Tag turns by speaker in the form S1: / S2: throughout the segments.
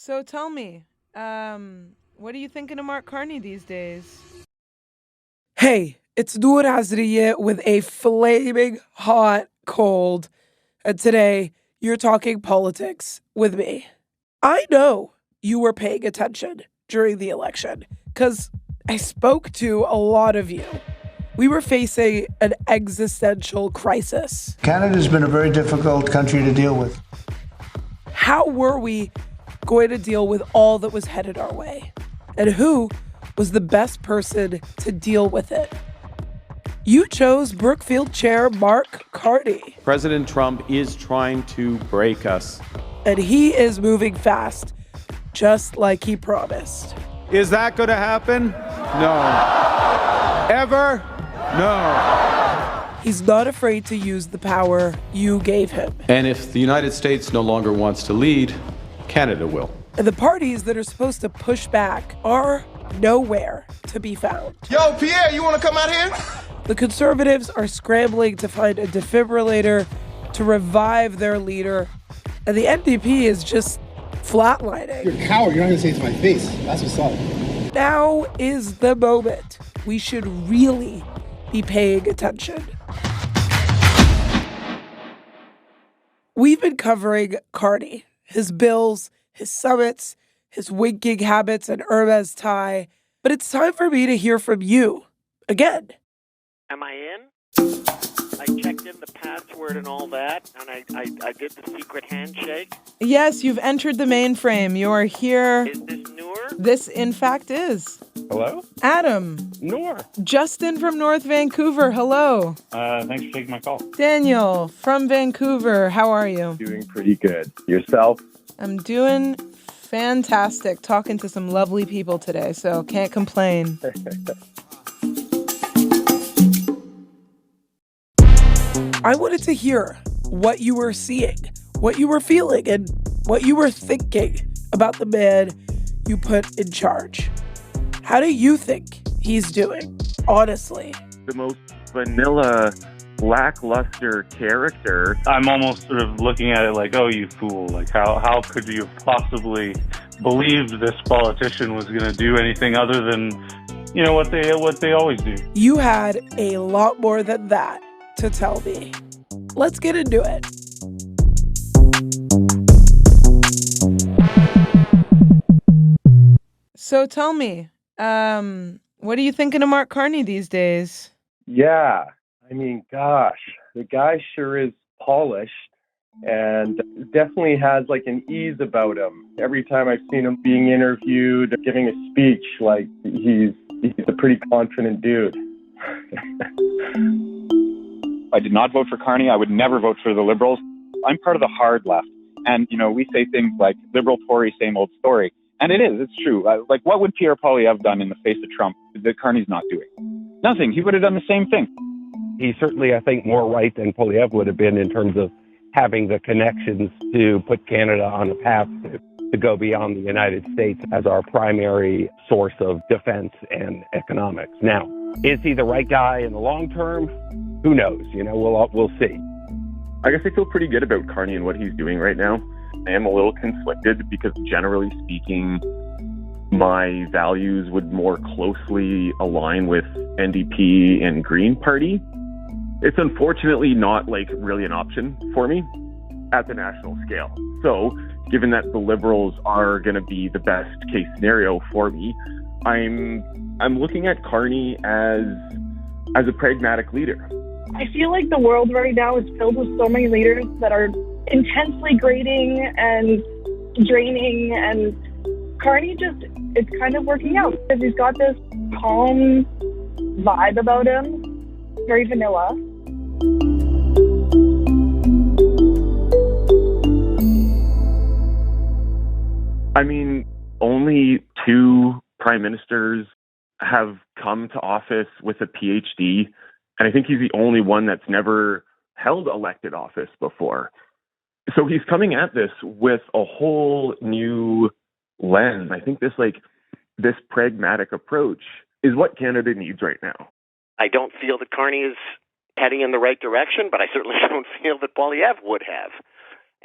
S1: So tell me, what are you thinking of Mark Carney these days?
S2: Hey, it's Noor Azrieh with a flaming hot cold. And today, you're talking politics with me. I know you were paying attention during the election because I spoke to a lot of you. We were facing an existential crisis.
S3: Canada's been a very difficult country to deal with.
S2: How were we going to deal with all that was headed our way? And who was the best person to deal with it? You chose Brookfield Chair Mark Carney.
S4: President Trump is trying to break us.
S2: And he is moving fast, just like he promised.
S4: Is that going to happen? No. Ever? No.
S2: He's not afraid to use the power you gave him.
S4: And if the United States no longer wants to lead, Canada will.
S2: And the parties that are supposed to push back are nowhere to be found.
S5: Yo, Pierre, you want to come out here?
S2: The Conservatives are scrambling to find a defibrillator to revive their leader, and the NDP is just flatlining.
S6: You're a coward. You're not going to say it to my face. That's what's up.
S2: Now is the moment. We should really be paying attention. We've been covering Carney, his bills, his summits, his winking habits, and Hermes tie. But it's time for me to hear from you again.
S7: Am I in? I checked in the password and all that, and I did the secret handshake.
S1: Yes, you've entered the mainframe. You are here.
S7: Is this Noor?
S1: This, in fact, is.
S8: Hello?
S1: Adam.
S8: Noor.
S1: Justin from North Vancouver. Hello.
S8: Thanks for taking my call.
S1: Daniel from Vancouver. How are you?
S8: Doing pretty good. Yourself?
S1: I'm doing fantastic. Talking to some lovely people today, so can't complain.
S2: I wanted to hear what you were seeing, what you were feeling, and what you were thinking about the man you put in charge. How do you think he's doing, honestly?
S9: The most vanilla, lackluster character.
S8: I'm almost sort of looking at it like, oh, you fool. Like, how could you have possibly believed this politician was going to do anything other than, what they always do?
S2: You had a lot more than that to tell me. Let's get into it.
S1: So tell me, what are you thinking of Mark Carney these days?
S9: Yeah, gosh, the guy sure is polished and definitely has like an ease about him. Every time I've seen him being interviewed, giving a speech, like he's a pretty confident dude.
S10: I did not vote for Carney. I would never vote for the Liberals. I'm part of the hard left. And, we say things like liberal Tory, same old story. And it's true. Like, what would Pierre Poilievre done in the face of Trump that Carney's not doing? Nothing. He would have done the same thing.
S11: He's certainly, I think, more right than Poilievre would have been in terms of having the connections to put Canada on a path to go beyond the United States as our primary source of defense and economics. Now, is he the right guy in the long term? Who knows? We'll see.
S9: I guess I feel pretty good about Carney and what he's doing right now. I am a little conflicted because generally speaking, my values would more closely align with NDP and Green Party. It's unfortunately not really an option for me at the national scale. So given that the Liberals are going to be the best case scenario for me, I'm looking at Carney as a pragmatic leader.
S12: I feel like the world right now is filled with so many leaders that are intensely grating and draining, and Carney it's kind of working out because he's got this calm vibe about him, very vanilla.
S9: Only 2 prime ministers have come to office with a PhD, and I think he's the only one that's never held elected office before. So he's coming at this with a whole new lens. I think this pragmatic approach is what Canada needs right now.
S7: I don't feel that Carney is heading in the right direction, but I certainly don't feel that Poilievre would have.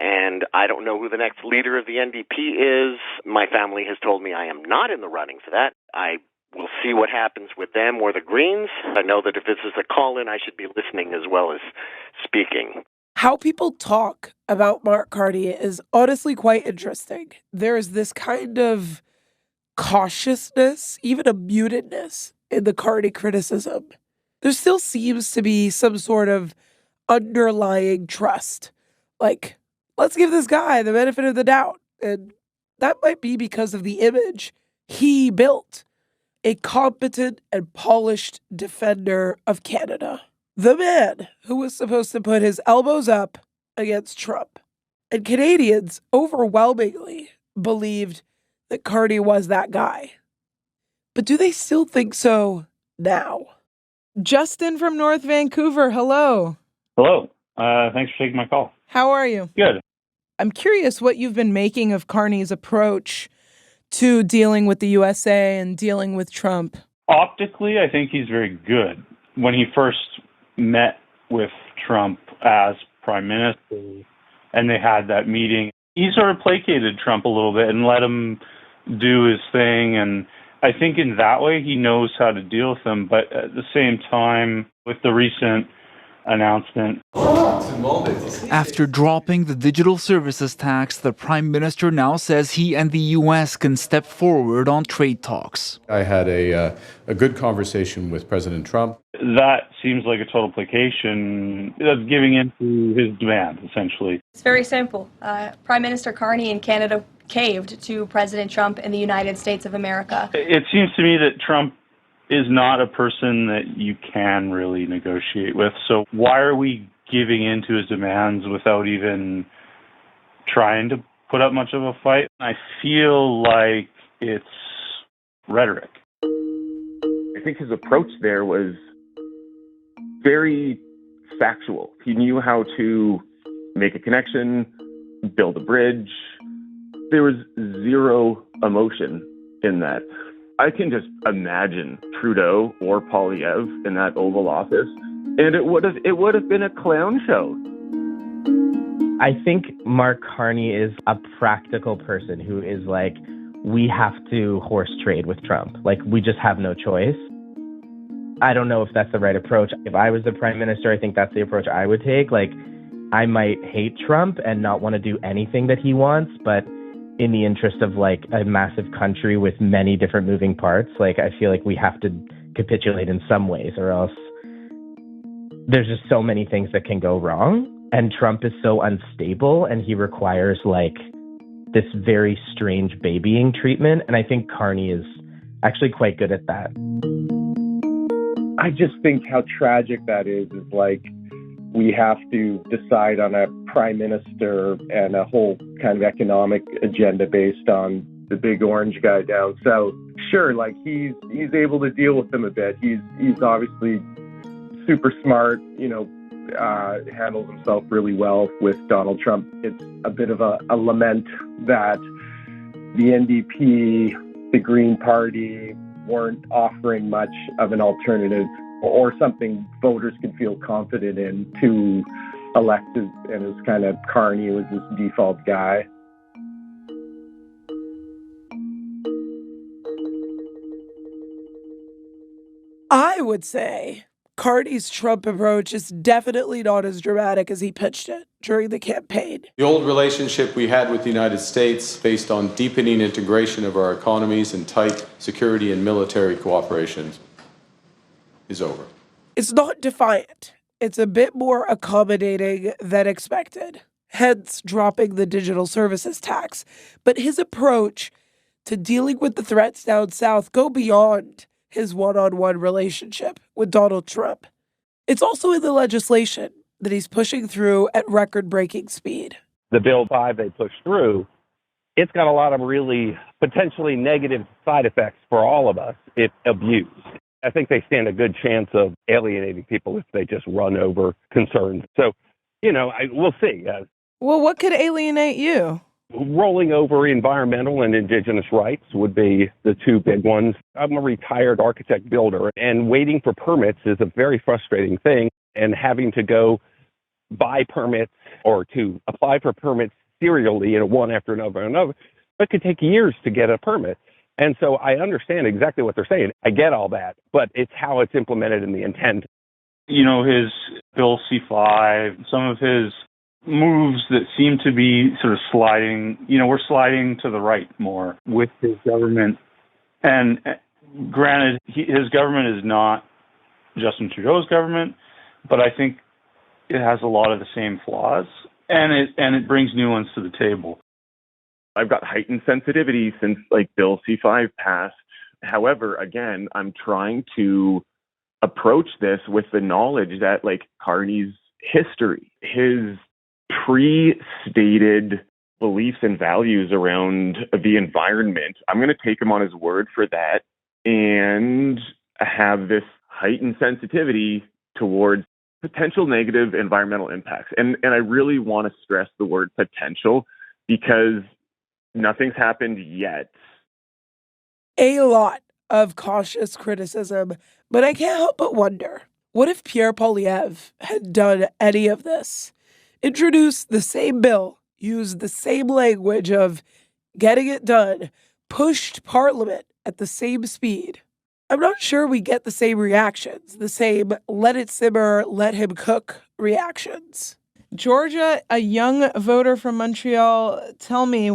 S7: And I don't know who the next leader of the NDP is. My family has told me I am not in the running for that. I will see what happens with them or the Greens. I know that if this is a call-in, I should be listening as well as speaking.
S2: How people talk about Mark Carney is honestly quite interesting. There is this kind of cautiousness, even a mutedness in the Carney criticism. There still seems to be some sort of underlying trust. Like, let's give this guy the benefit of the doubt. And that might be because of the image he built. A competent and polished defender of Canada. The man who was supposed to put his elbows up against Trump. And Canadians overwhelmingly believed that Carney was that guy. But do they still think so now?
S1: Justin from North Vancouver, hello.
S8: Hello. Thanks for taking my call.
S1: How are you?
S8: Good.
S1: I'm curious what you've been making of Carney's approach to dealing with the USA and dealing with Trump.
S8: Optically, I think he's very good. When he first met with Trump as prime minister and they had that meeting, he sort of placated Trump a little bit and let him do his thing. And I think in that way he knows how to deal with them. But at the same time, with the recent announcement.
S13: After dropping the digital services tax, the prime minister now says he and the U.S. can step forward on trade talks.
S4: I had a good conversation with President Trump.
S8: That seems like a total placation. That's giving in to his demand, essentially.
S14: It's very simple. Prime Minister Carney in Canada caved to President Trump in the United States of America.
S8: It seems to me that Trump is not a person that you can really negotiate with. So why are we giving in to his demands without even trying to put up much of a fight? I feel like it's rhetoric.
S9: I think his approach there was very factual. He knew how to make a connection, build a bridge. There was zero emotion in that. I can just imagine Trudeau or Poilievre in that Oval Office, and it would have been a clown show.
S15: I think Mark Carney is a practical person who is like, we have to horse trade with Trump. Like, we just have no choice. I don't know if that's the right approach. If I was the prime minister, I think that's the approach I would take. Like, I might hate Trump and not want to do anything that he wants, but in the interest of like a massive country with many different moving parts, like I feel like we have to capitulate in some ways or else there's just so many things that can go wrong. And Trump is so unstable and he requires like this very strange babying treatment. And I think Carney is actually quite good at that.
S16: I just think how tragic that is like, we have to decide on a prime minister and a whole kind of economic agenda based on the big orange guy down south. Sure, like he's able to deal with them a bit. He's obviously super smart, handles himself really well with Donald Trump. It's a bit of a lament that the NDP, the Green Party, weren't offering much of an alternative or something voters can feel confident in to elect as kind of Carney was this default guy.
S2: I would say Carney's Trump approach is definitely not as dramatic as he pitched it during the campaign.
S4: The old relationship we had with the United States, based on deepening integration of our economies and tight security and military cooperation, is over.
S2: It's not defiant. It's a bit more accommodating than expected, hence dropping the digital services tax. But his approach to dealing with the threats down south go beyond his one-on-one relationship with Donald Trump. It's also in the legislation that he's pushing through at record-breaking speed.
S11: The Bill 5 they pushed through, it's got a lot of really potentially negative side effects for all of us if abused. I think they stand a good chance of alienating people if they just run over concerns. So, we'll see.
S1: Well, what could alienate you?
S11: Rolling over environmental and indigenous rights would be the two big ones. I'm a retired architect builder, and waiting for permits is a very frustrating thing. And having to go buy permits or to apply for permits serially, one after another. It could take years to get a permit. And so I understand exactly what they're saying. I get all that, but it's how it's implemented in the intent.
S8: His Bill C-5, some of his moves that seem to be sort of sliding, we're sliding to the right more with his government. And granted, his government is not Justin Trudeau's government, but I think it has a lot of the same flaws, and it brings new ones to the table.
S9: I've got heightened sensitivity since Bill C-5 passed. However, again, I'm trying to approach this with the knowledge that Carney's history, his pre-stated beliefs and values around the environment, I'm going to take him on his word for that and have this heightened sensitivity towards potential negative environmental impacts. And I really want to stress the word potential because nothing's happened yet.
S2: A lot of cautious criticism, but I can't help but wonder, what if Pierre Poilievre had done any of this? Introduced the same bill, used the same language of getting it done, pushed Parliament at the same speed. I'm not sure we get the same reactions, the same let it simmer, let him cook reactions.
S1: Georgia, a young voter from Montreal, tell me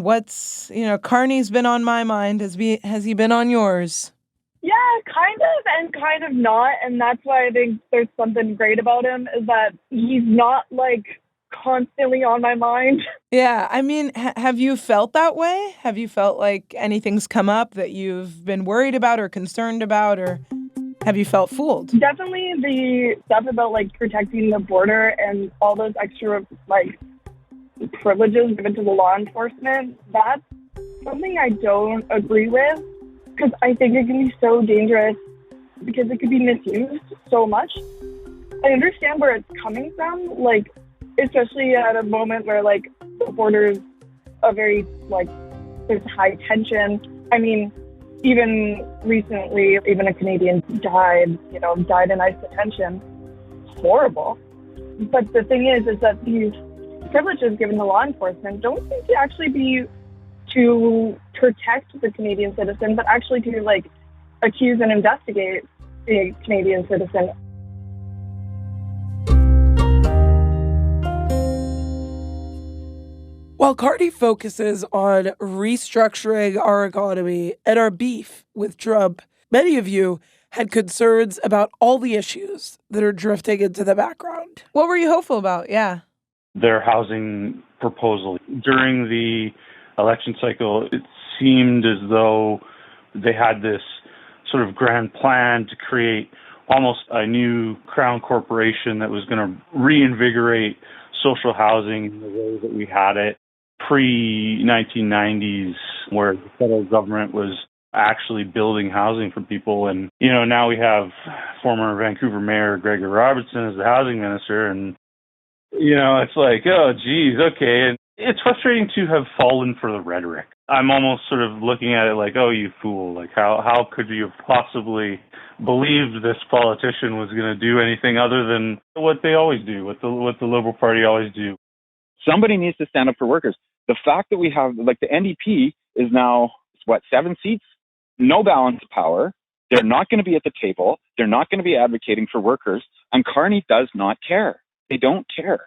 S1: Carney's been on my mind. Has he been on yours?
S12: Yeah, kind of and kind of not. And that's why I think there's something great about him is that he's not constantly on my mind.
S1: Yeah, I mean, have you felt that way? Have you felt like anything's come up that you've been worried about or concerned about, or have you felt fooled?
S12: Definitely the stuff about protecting the border and all those extra privileges given to the law enforcement. That's something I don't agree with because I think it can be so dangerous because it could be misused so much. I understand where it's coming from, especially at a moment where the border is a very there's high tension. I mean, even recently, even a Canadian died in ICE detention. Horrible. But the thing is that these privileges given to law enforcement don't seem to actually be to protect the Canadian citizen, but actually to accuse and investigate the Canadian citizen.
S2: While Carney focuses on restructuring our economy and our beef with Trump, many of you had concerns about all the issues that are drifting into the background.
S1: What were you hopeful about? Yeah.
S8: Their housing proposal. During the election cycle, it seemed as though they had this sort of grand plan to create almost a new crown corporation that was going to reinvigorate social housing in the way that we had it pre-1990s, where the federal government was actually building housing for people. And, now we have former Vancouver Mayor Gregor Robertson as the housing minister. And, it's oh, geez, okay. And it's frustrating to have fallen for the rhetoric. I'm almost sort of looking at it oh, you fool. How could you have possibly believed this politician was going to do anything other than what they always do, what the Liberal Party always do?
S10: Somebody needs to stand up for workers. The fact that we have, the NDP is now, 7 seats? No balance of power. They're not going to be at the table. They're not going to be advocating for workers. And Carney does not care. They don't care.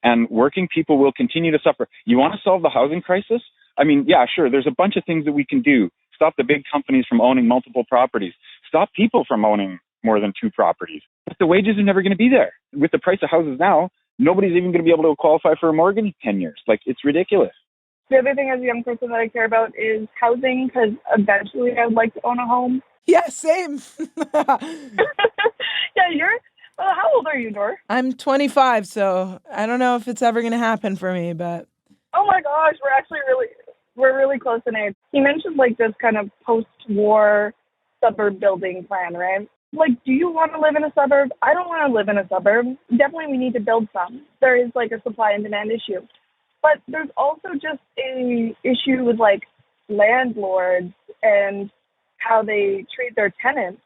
S10: And working people will continue to suffer. You want to solve the housing crisis? I mean, yeah, sure. There's a bunch of things that we can do. Stop the big companies from owning multiple properties. Stop people from owning more than 2 properties. But the wages are never going to be there. With the price of houses now, nobody's even going to be able to qualify for a mortgage in 10 years. It's ridiculous.
S12: The other thing as a young person that I care about is housing because eventually I would like to own a home.
S1: Yeah, same.
S12: Yeah, how old are you, Noor?
S1: I'm 25, so I don't know if it's ever going to happen for me, but...
S12: Oh my gosh, we're really close in age. He mentioned this kind of post-war suburb building plan, right? Do you want to live in a suburb? I don't want to live in a suburb. Definitely we need to build some. There is a supply and demand issue. But there's also just a issue with landlords and how they treat their tenants.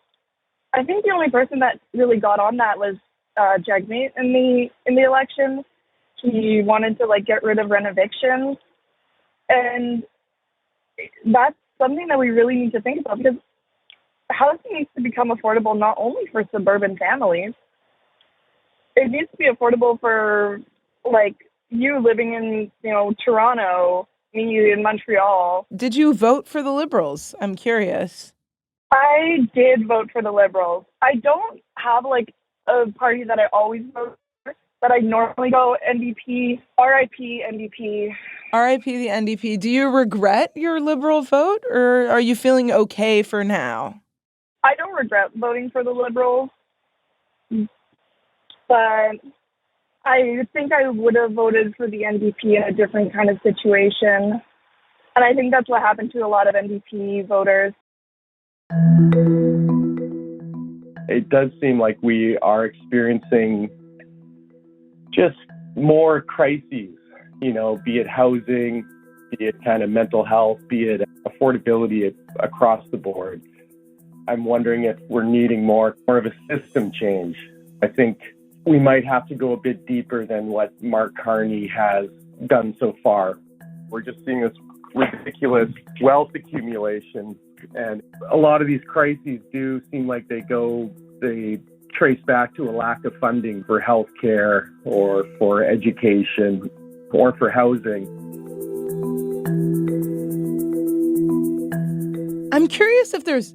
S12: I think the only person that really got on that was Jagmeet in the election. He wanted to like get rid of rent evictions. And that's something that we really need to think about, because housing needs to become affordable not only for suburban families. It needs to be affordable for like you living in, Toronto, me in Montreal.
S1: Did you vote for the Liberals? I'm curious.
S12: I did vote for the Liberals. I don't have like a party that I always vote for, but I normally go NDP, RIP NDP.
S1: RIP the NDP. Do you regret your Liberal vote, or are you feeling okay for now?
S12: I don't regret voting for the Liberals, but I think I would have voted for the NDP in a different kind of situation. And I think that's what happened to a lot of NDP voters.
S16: It does seem like we are experiencing just more crises, be it housing, be it kind of mental health, be it affordability across the board. I'm wondering if we're needing more of a system change. I think we might have to go a bit deeper than what Mark Carney has done so far. We're just seeing this ridiculous wealth accumulation, and a lot of these crises do seem like they trace back to a lack of funding for healthcare or for education or for housing.
S1: I'm curious if there's,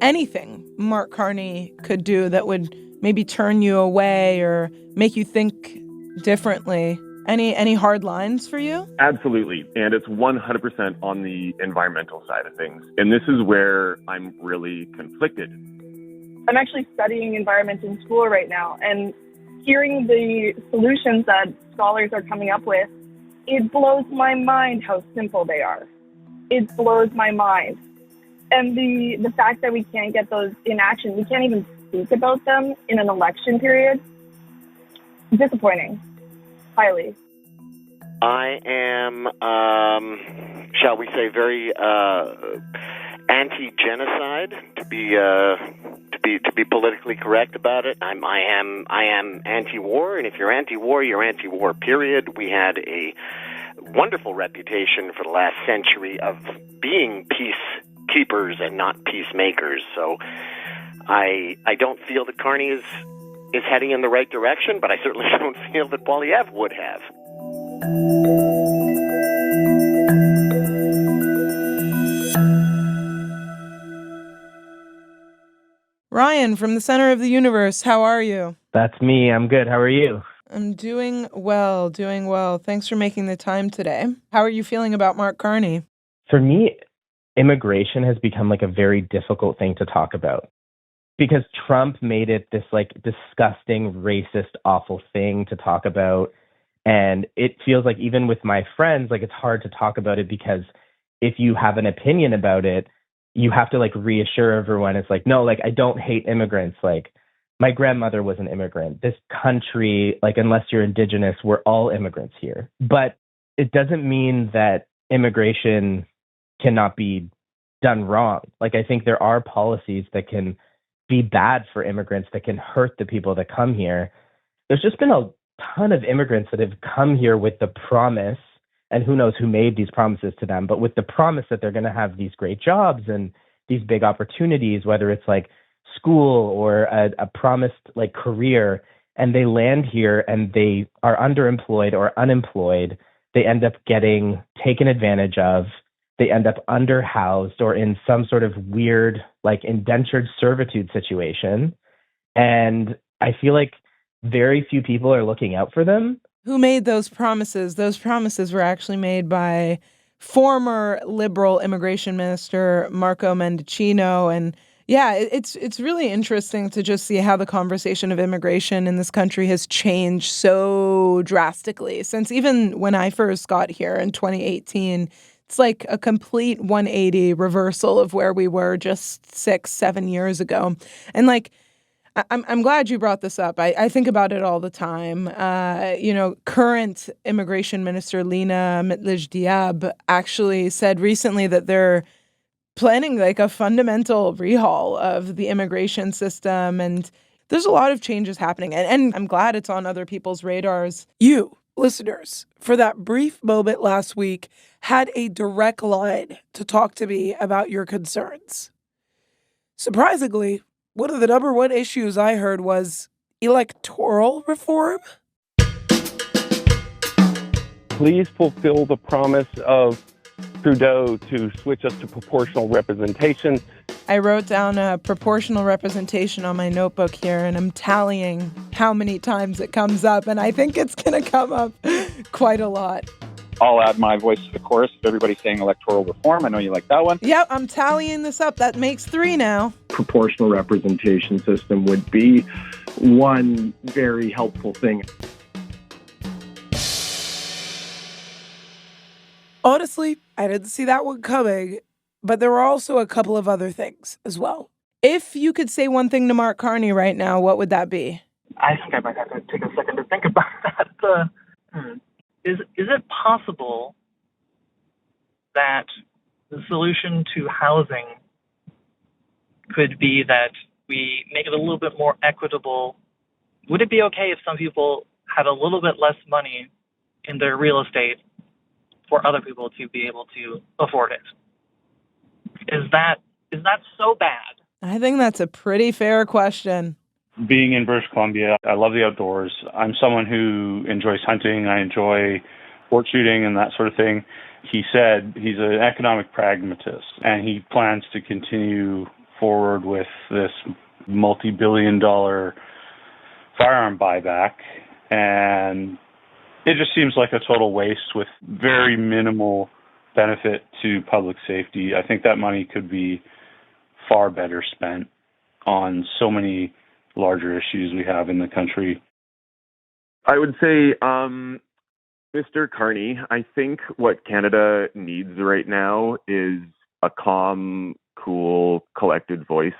S1: anything Mark Carney could do that would maybe turn you away or make you think differently. Any hard lines for you?
S9: Absolutely. And it's 100% on the environmental side of things. And this is where I'm really conflicted.
S12: I'm actually studying environment in school right now, and hearing the solutions that scholars are coming up with, it blows my mind how simple they are. It blows my mind. And the fact that we can't get those in action, we can't even speak about them in an election period, disappointing. Highly.
S7: I am, shall we say, very anti-genocide, to be politically correct about it. I am anti-war, and if you're anti-war, you're anti-war. Period. We had a wonderful reputation for the last century of being peacekeepers and not peacemakers. So I don't feel that Carney is heading in the right direction, but I certainly don't feel that Poilievre would have.
S1: Ryan from the center of the universe, how are you?
S15: That's me. I'm good. How are you?
S1: I'm doing well. Thanks for making the time today. How are you feeling about Mark Carney?
S15: For me, immigration has become like a very difficult thing to talk about, because Trump made it this like disgusting, racist, awful thing to talk about. And it feels like even with my friends, like it's hard to talk about it, because if you have an opinion about it, you have to like reassure everyone. It's like, no, like I don't hate immigrants. Like my grandmother was an immigrant. This country, like unless you're indigenous, we're all immigrants here. But it doesn't mean that immigration cannot be done wrong. Like I think there are policies that can be bad for immigrants, that can hurt the people that come here. There's just been a ton of immigrants that have come here with the promise, and who knows who made these promises to them, but with the promise that they're going to have these great jobs and these big opportunities, whether it's like school or a promised like career, and they land here and they are underemployed or unemployed. They end up getting taken advantage of. They end up underhoused or in some sort of weird like indentured servitude situation. And I feel like very few people are looking out for them.
S1: Who made those promises? Those promises were actually made by former Liberal immigration minister Marco Mendicino. And yeah, it's really interesting to just see how the conversation of immigration in this country has changed so drastically since even when I first got here in 2018. It's like a complete 180 reversal of where we were just 6-7 years ago. And like, I'm glad you brought this up. I think about it all the time. Current immigration minister Lina Mitlige-Diab actually said recently that they're planning like a fundamental rehaul of the immigration system. And there's a lot of changes happening. And I'm glad it's on other people's radars. You
S2: Listeners, for that brief moment last week, had a direct line to talk to me about your concerns. Surprisingly, one of the number one issues I heard was electoral reform.
S11: Please fulfill the promise of Trudeau to switch us to proportional representation.
S1: I wrote down proportional representation on my notebook here, and I'm tallying how many times it comes up, and I think it's going to come up quite a lot.
S10: I'll add my voice to the chorus of everybody saying electoral reform. I know you like that one.
S1: Yep, I'm tallying this up. That makes 3 now.
S16: Proportional representation system would be one very helpful thing.
S2: Honestly, I didn't see that one coming, but there were also a couple of other things as well.
S1: If you could say one thing to Mark Carney right now, what would that be?
S17: I think I might have to take a second to think about that. Is it possible that the solution to housing could be that we make it a little bit more equitable? Would it be okay if some people had a little bit less money in their real estate for other people to be able to afford it? Is that so bad?
S1: I think that's a pretty fair question.
S8: Being in British Columbia, I love the outdoors. I'm someone who enjoys hunting. I enjoy sport shooting and that sort of thing. He said he's an economic pragmatist, and he plans to continue forward with this multi-billion-dollar firearm buyback. And it just seems like a total waste with very minimal benefit to public safety. I think that money could be far better spent on so many larger issues we have in the country.
S9: I would say, Mr. Carney, I think what Canada needs right now is a calm, cool, collected voice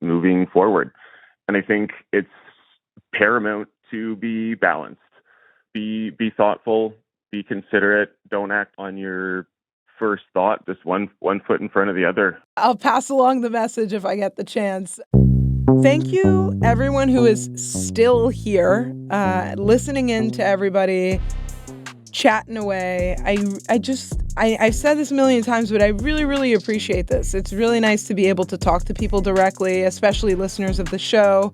S9: moving forward. And I think it's paramount to be balanced. Be thoughtful, be considerate, don't act on your first thought, just one foot in front of the other.
S1: I'll pass along the message if I get the chance. Thank you, everyone who is still here, listening in to everybody, chatting away. I've said this a million times, but I really, really appreciate this. It's really nice to be able to talk to people directly, especially listeners of the show.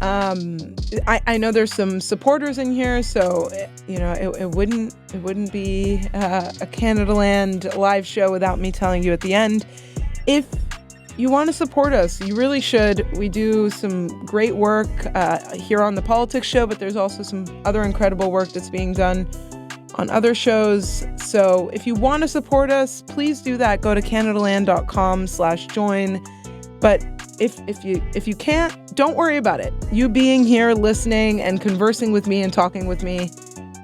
S1: I know there's some supporters in here, so it wouldn't be a Canada Land live show without me telling you at the end. If you want to support us, you really should. We do some great work here on the Politics Show, but there's also some other incredible work that's being done on other shows. So if you want to support us, please do that. Go to canadaland.com/join. But if you can't, don't worry about it. You being here, listening, and conversing with me and talking with me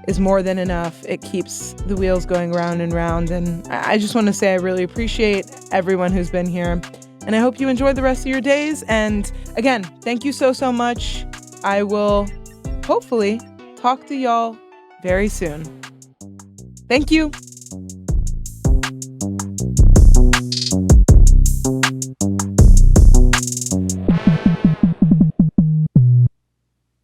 S1: is more than enough. It keeps the wheels going round and round. And I just want to say I really appreciate everyone who's been here. And I hope you enjoy the rest of your days. And again, thank you so much. I will hopefully talk to y'all very soon. Thank you.